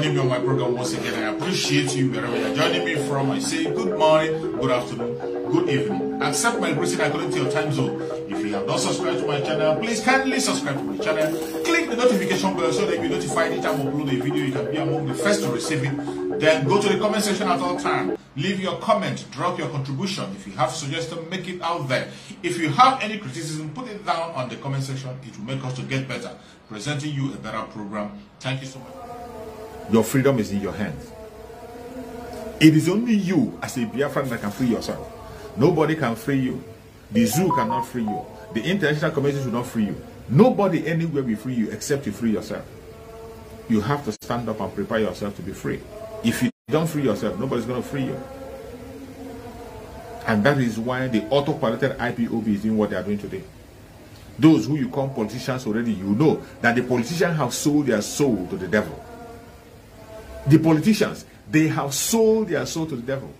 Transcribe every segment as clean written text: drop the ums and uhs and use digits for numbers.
joining me on my program once again. I appreciate you wherever you're joining me from. I say good morning, good afternoon, good evening. Accept my greeting according to your time zone. If you have not subscribed to my channel, please kindly subscribe to my channel. Click the notification bell so that you'll be notified each time I upload a video. You can be among the first to receive it. Then go to the comment section at all times. Leave your comment, drop your contribution. If you have suggestions, make it out there. If you have any criticism, put it down on the comment section. It will make us to get better, presenting you a better program. Thank you so much. Your freedom is in your hands. It is only you as a Biafran that can free yourself. Nobody can free you. The zoo cannot free you. The international community will not free you. Nobody anywhere will free you except you free yourself. You have to stand up and prepare yourself to be free. If you don't free yourself, nobody's going to free you. And that is why the autopiloted IPOB is doing what they are doing today. Those who you call politicians already, you know that the politicians have sold their soul to the devil. The politicians, they have sold their soul to the devil.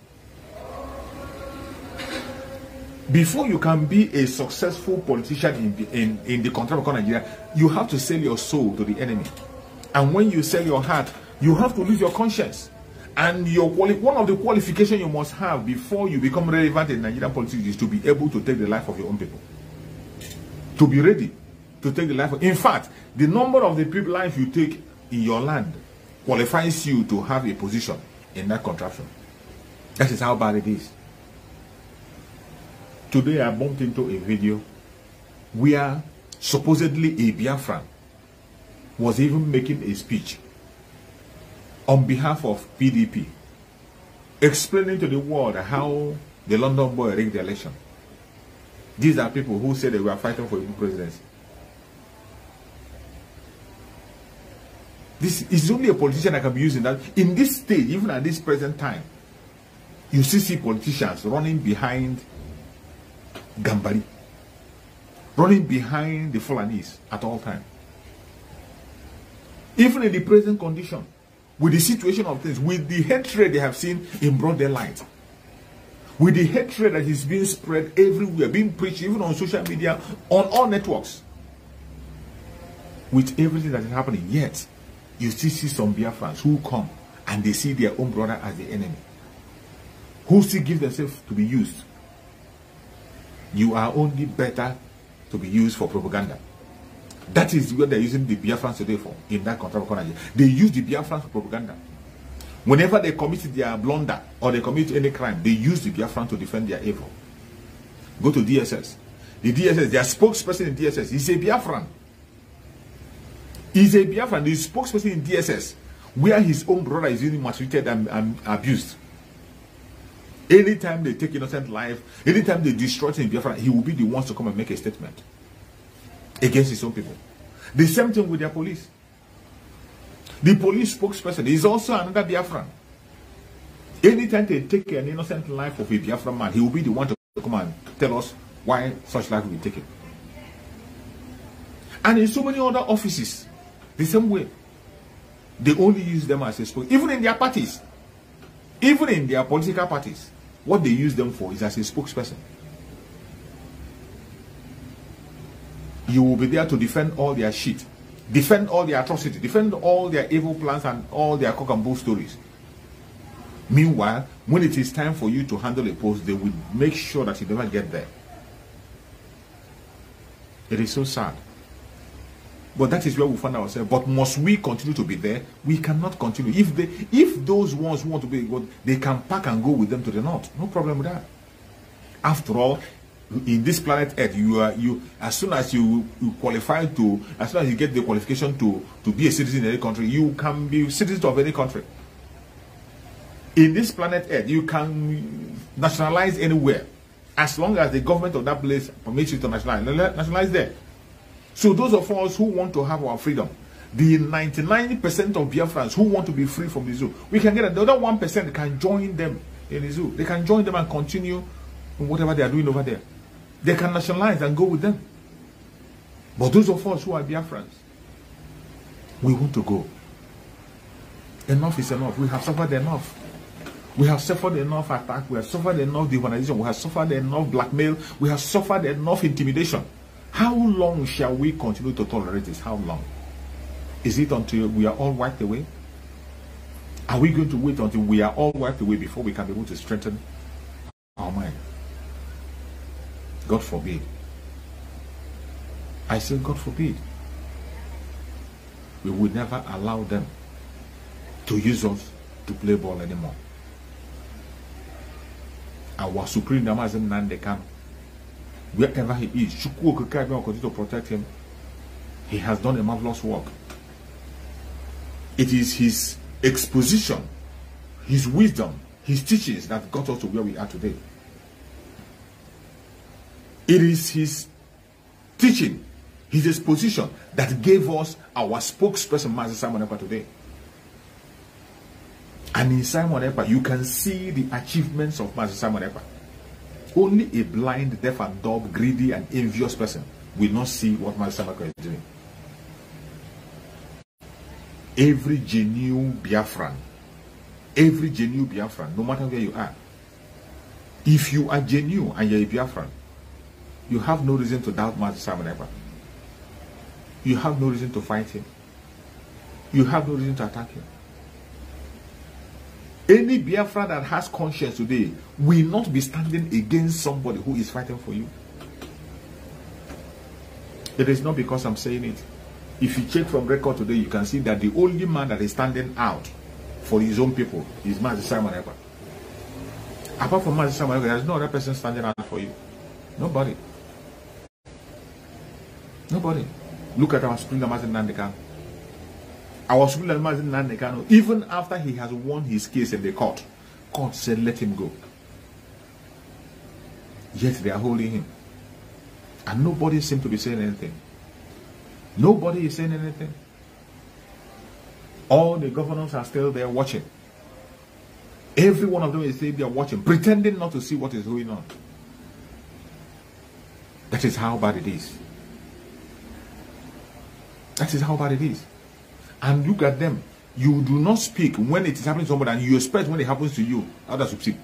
Before you can be a successful politician in the country of Nigeria, you have to sell your soul to the enemy. And when you sell your heart, you have to lose your conscience. And one of the qualifications you must have before you become relevant in Nigerian politics is to be able to take the life of your own people. To be ready to take the life of... In fact, the number of the people life you take in your land qualifies you to have a position in that contraption. That is how bad it is. Today I bumped into a video where supposedly a Biafran was even making a speech on behalf of PDP, explaining to the world how the London boy rigged the election. These are people who said they were fighting for a good presidency. This is only a politician that can be using that. In this stage, even at this present time, you still see politicians running behind Gambari, running behind the Fulanese at all times. Even in the present condition, with the situation of things, with the hatred they have seen in broad daylight, with the hatred that is being spread everywhere, being preached even on social media, on all networks, with everything that is happening, yet you still see some Biafrans who come and they see their own brother as the enemy, who still give themselves to be used. You are only better to be used for propaganda. That is what they're using the Biafrans today for in that country of Nigeria. They use the Biafrans for propaganda. Whenever they commit their blunder or they commit any crime, they use the Biafran to defend their evil. Go to DSS. The DSS, their spokesperson in DSS, is a Biafran. He's a Biafran, the spokesperson in DSS, where his own brother is being maltreated and abused. Anytime they take innocent life, anytime they destroy in Biafran, he will be the ones to come and make a statement against his own people. The same thing with their police. The police spokesperson is also another Biafran. Anytime they take an innocent life of a Biafran man, he will be the one to come and tell us why such life will be taken. And in so many other offices, the same way. They only use them as a spokesperson. Even in their parties, even in their political parties, what they use them for is as a spokesperson. You will be there to defend all their shit, defend all their atrocity, defend all their evil plans and all their cock and bull stories. Meanwhile, when it is time for you to handle a post, they will make sure that you never get there. It is so sad. But that is where we find ourselves. But must we continue to be there? We cannot continue. If those ones who want to be good, they can pack and go with them to the north. No problem with that. After all, in this planet Earth, as soon as you qualify to, as soon as you get the qualification to be a citizen in any country, you can be a citizen of any country. In this planet Earth, you can nationalize anywhere, as long as the government of that place permits you to nationalize there. So those of us who want to have our freedom, the 99% of Biafrans who want to be free from the zoo, we can get it. The other 1% can join them in the zoo. They can join them and continue in whatever they are doing over there. They can nationalize and go with them. But those of us who are Biafrans, we want to go. Enough is enough. We have suffered enough. We have suffered enough attack. We have suffered enough demonization. We have suffered enough blackmail. We have suffered enough intimidation. How long shall we continue to tolerate this? How long? Is it until we are all wiped away? Are we going to wait until we are all wiped away before we can be able to strengthen our mind? God forbid. I say God forbid. We will never allow them to use us to play ball anymore. Our Supreme Namazin Nandekan, wherever he is, Shukwu Okukai will continue to protect him. He has done a marvelous work. It is his exposition, his wisdom, his teachings that got us to where we are today. It is his teaching, his exposition that gave us our spokesperson, Master Simon Ekpa, today. And in Simon Ekpa, you can see the achievements of Master Simon Ekpa. Only a blind, deaf and dumb, greedy and envious person will not see what Master Simon Ekpa is doing. Every genuine Biafran, no matter where you are, if you are genuine and you're a Biafran, you have no reason to doubt Master Simon Ekpa. You have no reason to fight him. You have no reason to attack him. Any Biafra that has conscience today will not be standing against somebody who is fighting for you. It is not because I'm saying it. If you check from record today, you can see that the only man that is standing out for his own people is Master Simon Ekpa. Apart from Master Simon Ekpa, there is no other person standing out for you. Nobody. Nobody. Look at our Supreme Mazin Nandekano. Our Supreme Mazin Nandekano, even after he has won his case in the court, court said let him go. Yet they are holding him. And nobody seems to be saying anything. Nobody is saying anything. All the governors are still there watching. Every one of them is still there watching, pretending not to see what is going on. That is how bad it is. That is how bad it is. And look at them. You do not speak when it is happening to somebody, and you expect when it happens to you, others to speak.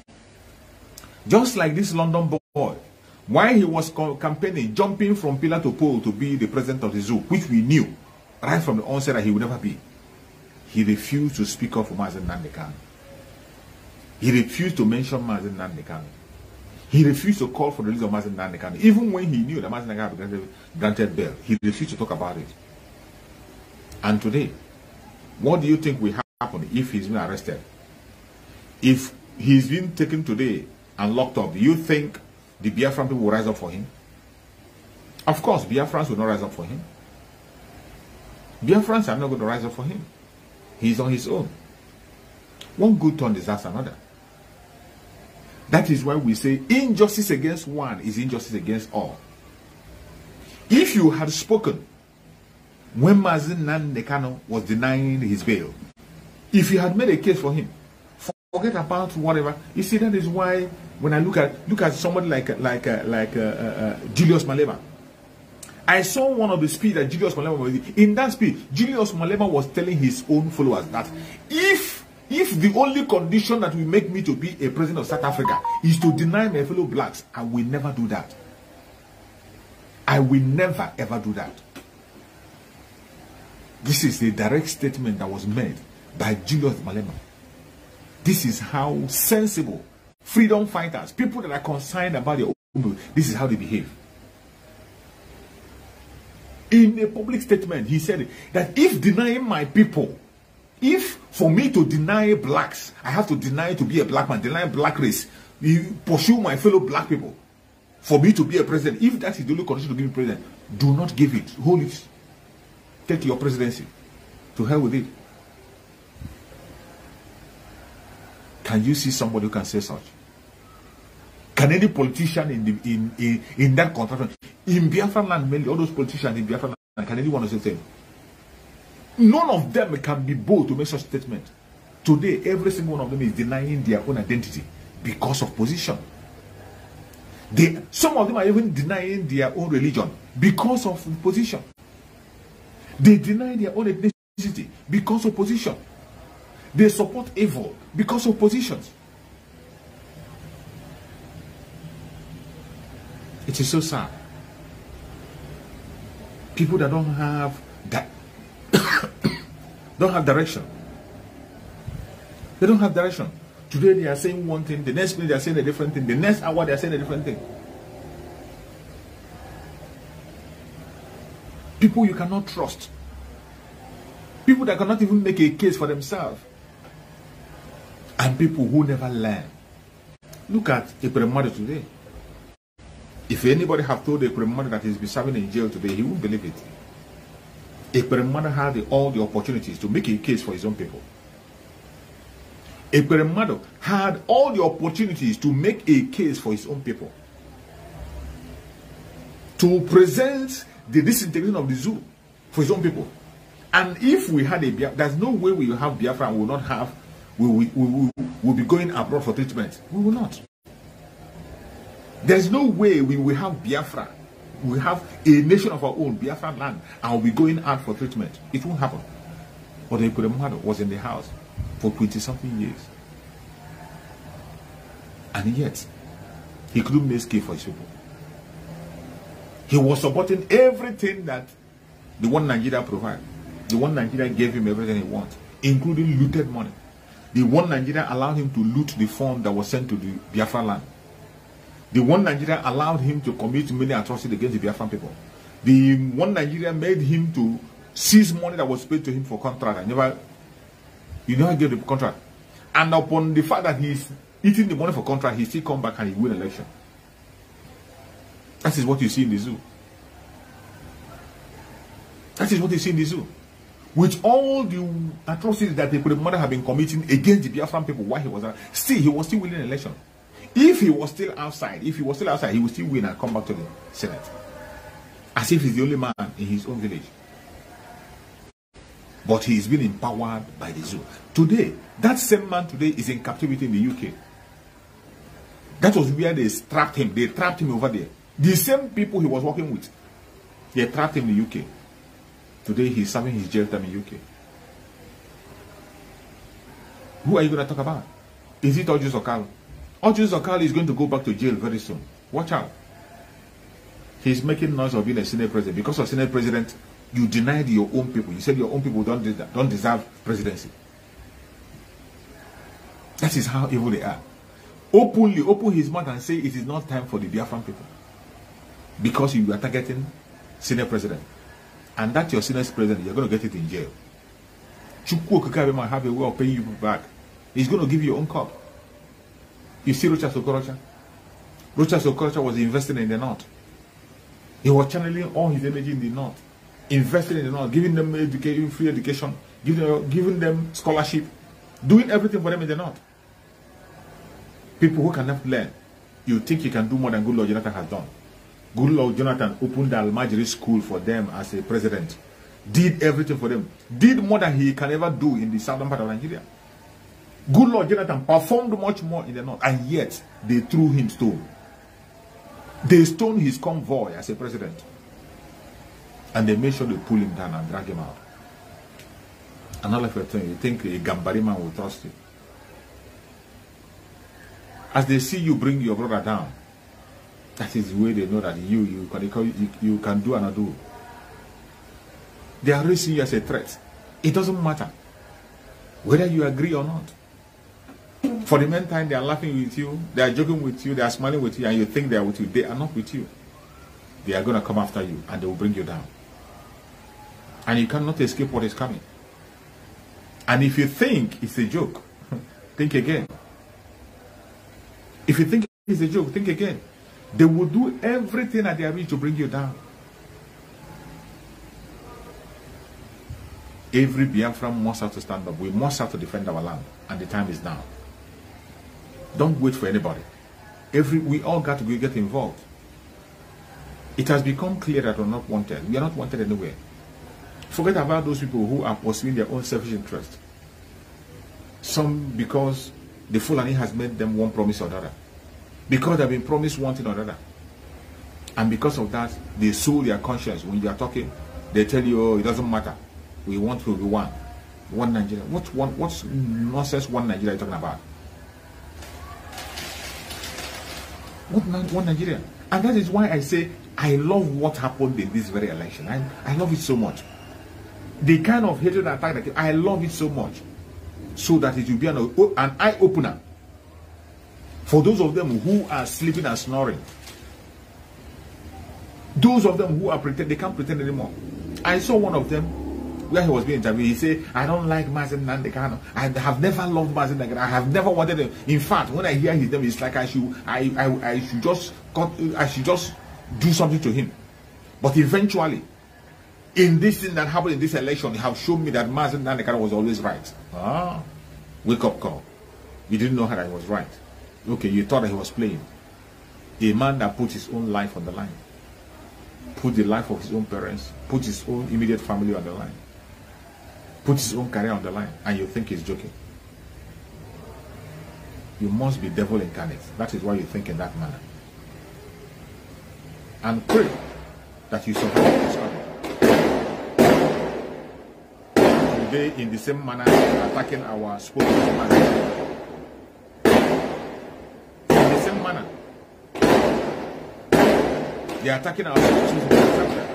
Just like this London boy, while he was campaigning, jumping from pillar to pole to be the president of the zoo, which we knew right from the onset that he would never be, he refused to speak up for Mazen Nandekano. He refused to mention Mazen Nandekano. He refused to call for the release of Mazen Nandekano. Even when he knew that Mazen Nandekano had granted bail, he refused to talk about it. And today, what do you think will happen if he's been arrested? If he's been taken today and locked up, do you think the Biafran people will rise up for him? Of course, Biafrans will not rise up for him. Biafrans are not going to rise up for him. He's on his own. One good turn deserves another. That is why we say injustice against one is injustice against all. If you had spoken when Mazen Nandekano was denying his bail, if you had made a case for him, forget about whatever. You see, that is why when I look at somebody like Julius Malema, I saw one of the speech that Julius Malema was in. That speech, Julius Malema was telling his own followers that if the only condition that will make me to be a president of South Africa is to deny my fellow blacks, I will never do that. I will never ever do that. This is a direct statement that was made by Julius Malema. This is how sensible freedom fighters, people that are concerned about their own, this is how they behave. In a public statement, he said that if denying my people, if for me to deny blacks, I have to deny to be a black man, deny black race, pursue my fellow black people, for me to be a president, if that is the only condition to give me president, do not give it, hold it. Take your presidency. To hell with it. Can you see somebody who can say such? Can any politician in that contraction, in Biafra land, mainly all those politicians in Biafra land, can anyone say the same? None of them can be bold to make such statement. Today, every single one of them is denying their own identity because of position. Some of them are even denying their own religion because of position. They deny their own ethnicity because of position. They support evil because of positions. It is so sad. People that don't have that don't have direction. They don't have direction. Today they are saying one thing, the next minute they are saying a different thing, the next hour they are saying a different thing. People you cannot trust. People that cannot even make a case for themselves. And people who never learn. Look at Ekweremadu today. If anybody have told Ekweremadu that he's been serving in jail today, he won't believe it. Ekweremadu had all the opportunities to make a case for his own people. Ekweremadu had all the opportunities to make a case for his own people. To present the disintegration of the zoo for his own people. And if we had a Biafra, there's no way we will have Biafra and we will not have, we will be going abroad for treatment. We will not. There's no way we will have Biafra. We will have a nation of our own, Biafra land, and we'll be going out for treatment. It won't happen. But Ekweremadu was in the house for 20-something years. And yet, he couldn't make escape for his people. He was supporting everything that the one Nigeria provided. The one Nigeria gave him everything he wanted, including looted money. The one Nigeria allowed him to loot the fund that was sent to the Biafra land. The one Nigeria allowed him to commit many atrocities against the Biafran people. The one Nigeria made him to seize money that was paid to him for contract. He never gave the contract. And upon the fact that he's eating the money for contract, he still come back and he win election. That is what you see in the zoo. That is what you see in the zoo. With all the atrocities that the mother have been committing against the Biafran people while he was out, he was still winning election. If he was still outside, he would still win and come back to the Senate. As if he's the only man in his own village. But he's been empowered by the zoo. Today, that same man today is in captivity in the UK. That was where they trapped him. They trapped him over there. The same people he was working with, they trapped him in the UK. Today, he's serving his jail time in the UK. Who are you going to talk about? Is it Orji Zokalo? Orji Zokalo is going to go back to jail very soon. Watch out. He's making noise of being a Senate president. Because of Senate president, you denied your own people. You said your own people don't deserve presidency. That is how evil they are. Openly open his mouth and say it is not time for the Biafran people. Because you are targeting Senate president. And that's your Senate president, you're going to get it in jail. Chukwu Okikabe might have a way of paying you back. He's going to give you your own cup. You see Rochas Okorocha? Rochas Okorocha was investing in the north. He was channeling all his energy in the north. Investing in the north, giving them education, free education, giving them scholarship, doing everything for them in the north. People who cannot learn, you think you can do more than Good Lord Jonathan has done. Good Lord Jonathan opened the Almajiri school for them as a president. Did everything for them. Did more than he can ever do in the southern part of Nigeria. Good Lord Jonathan performed much more in the north. And yet, they threw him stone. They stoned his convoy as a president. And they made sure they pull him down and drag him out. And all of a sudden, you think a Gambari man will trust you. As they see you bring your brother down, that is the way they know that you can do and not do. They are raising you as a threat. It doesn't matter whether you agree or not. For the meantime, they are laughing with you, they are joking with you, they are smiling with you, and you think they are with you. They are not with you. They are going to come after you and they will bring you down. And you cannot escape what is coming. And if you think it's a joke, think again. If you think it's a joke, think again. They will do everything at their reach to bring you down. Every Biafran must have to stand up. We must have to defend our land. And the time is now. Don't wait for anybody. We all got to get involved. It has become clear that we're not wanted. We are not wanted anywhere. Forget about those people who are pursuing their own selfish interest. Some because the Fulani has made them one promise or the other. Because they've been promised one thing or the other. And because of that, they sold their conscience. When you are talking, they tell you, oh, it doesn't matter. We want to be one. One Nigeria. What's nonsense one Nigeria are you talking about? One Nigeria. And that is why I say, I love what happened in this very election. I love it so much. The kind of hatred attack that I love it so much. so that it will be an eye-opener for those of them who are sleeping and snoring. Those of them who are pretend, they can't pretend anymore. I saw one of them where he was being interviewed. He said, I don't like Mazen Nnamdi Kanu. I have never loved Mazen Nnamdi Kanu. I have never wanted him. In fact, when I hear his name, it's like I should just do something to him. But eventually, in this thing that happened in this election, they have shown me that Mazen Nnamdi Kanu was always right. Ah, wake up call. You didn't know how I was right. Okay, you thought that he was playing. A man that put his own life on the line, put the life of his own parents, put his own immediate family on the line, put his own career on the line, and you think he's joking. You must be devil incarnate. That is why you think in that manner. And pray that you survive this struggle. Today, in the same manner, attacking our spokesperson. In the same manner, they are attacking our spokesperson.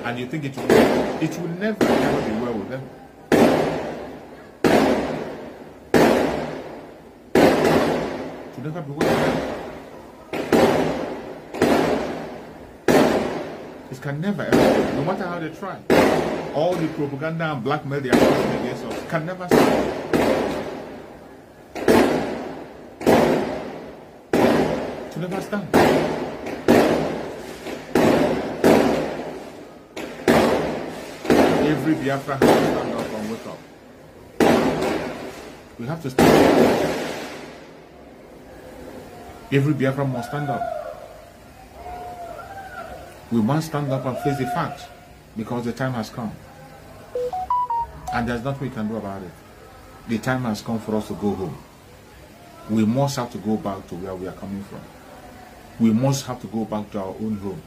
And you think it will never ever be well with them. It will never be well with them. It can never ever be, no matter how they try. All the propaganda and blackmail they are using against us can never stand. It will never stand. Every Biafra has to stand up and wake up. We have to stand up. Every Biafra must stand up. We must stand up and face the facts, because the time has come. And there's nothing we can do about it. The time has come for us to go home. We must have to go back to where we are coming from. We must have to go back to our own home.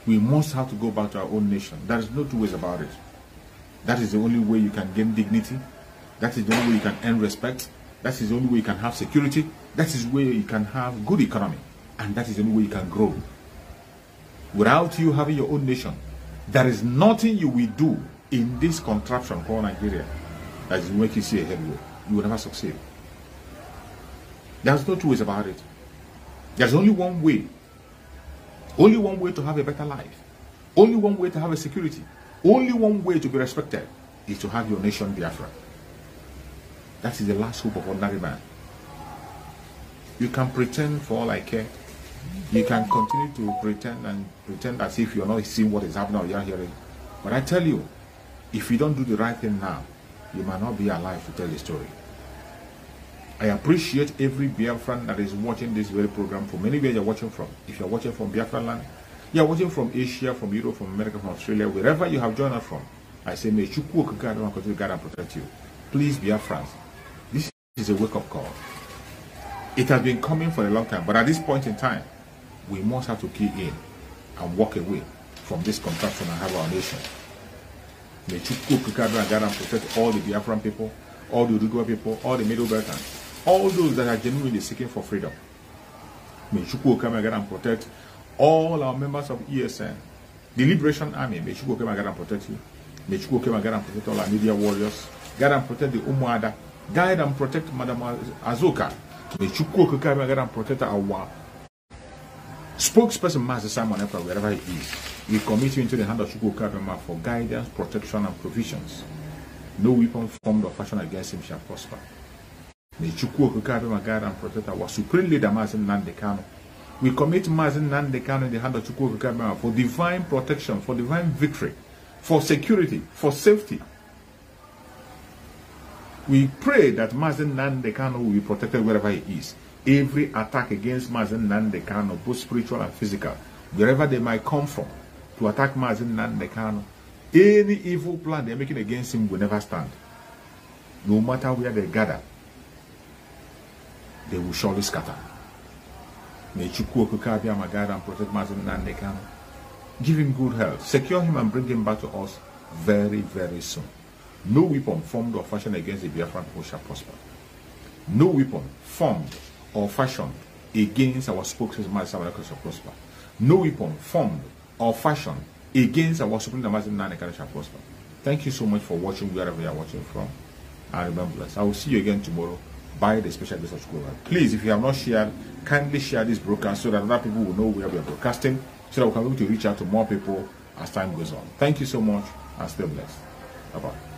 We must have to go back to our own nation. There is no two ways about it. That is the only way you can gain dignity. That is the only way you can earn respect. That is the only way you can have security. That is where you can have good economy. And that is the only way you can grow. Without you having your own nation, there is nothing you will do in this contraption called Nigeria that will make you see a headway. You will never succeed. There's no two ways about it. There's only one way. Only one way to have a better life. Only one way to have a security. Only one way to be respected is to have your nation Biafra. That is the last hope of ordinary man. You can pretend for all I care. You can continue to pretend as if you're not seeing what is happening or you're hearing. But I tell you, if you don't do the right thing now, you might not be alive to tell the story. I appreciate every Biafran that is watching this very program from anywhere you're watching from. If you're watching from Biafra land, you're watching from Asia, from Europe, from America, from Australia, wherever you have joined us from, I say, may Chukwu continue to guide and protect you. Please, Biafrans, this is a wake-up call. It has been coming for a long time, but at this point in time, we must have to key in and walk away from this contraption and have our nation. May Chukwu guide and protect all the Biafran people, all the Udugwa people, all the Middle Beltans, all those that are genuinely seeking for freedom. May Chukwu come and protect all our members of ESN, the Liberation Army. May Chukwu come and protect you. May Chukwu come and protect all our media warriors. Guide and protect the Umuada. Guide and protect Madam Asorock. May Chukwu come and protect our spokesperson, Master Simon Efra, wherever he is. We commit you into the hand of Chukwu Kabema for guidance, protection, and provisions. No weapon formed or fashioned against him shall prosper. May Chukwu Kabema guide and protect our supreme leader, Mazen Nnamdi Kanu. We commit Mazen Nnamdi Kanu in the hand of Chukwu Kabema for divine protection, for divine victory, for security, for safety. We pray that Mazen Nnamdi Kanu will be protected wherever he is. Every attack against Mazen Nnamdi Kanu, both spiritual and physical, wherever they might come from, to attack Mazen Nnamdi Kanu, any evil plan they're making against him will never stand. No matter where they gather, they will surely scatter. May Chukwu Okukabiyama guide and protect Mazen Nnamdi Kanu. Give him good health, secure him and bring him back to us very, very soon. No weapon formed or fashioned against the Biafran people shall prosper. No weapon formed or fashioned against our spokesman Mazen shall prosper. No weapon formed or fashioned against our supreme Mazen Nnamdi Kanu shall prosper. Thank you so much for watching wherever you are watching from. And remember blessed. I will see you again tomorrow by the special grace of God. Please, if you have not shared, kindly share this broadcast so that other people will know where we are broadcasting, so that we can be able to reach out to more people as time goes on. Thank you so much and stay blessed. Bye-bye.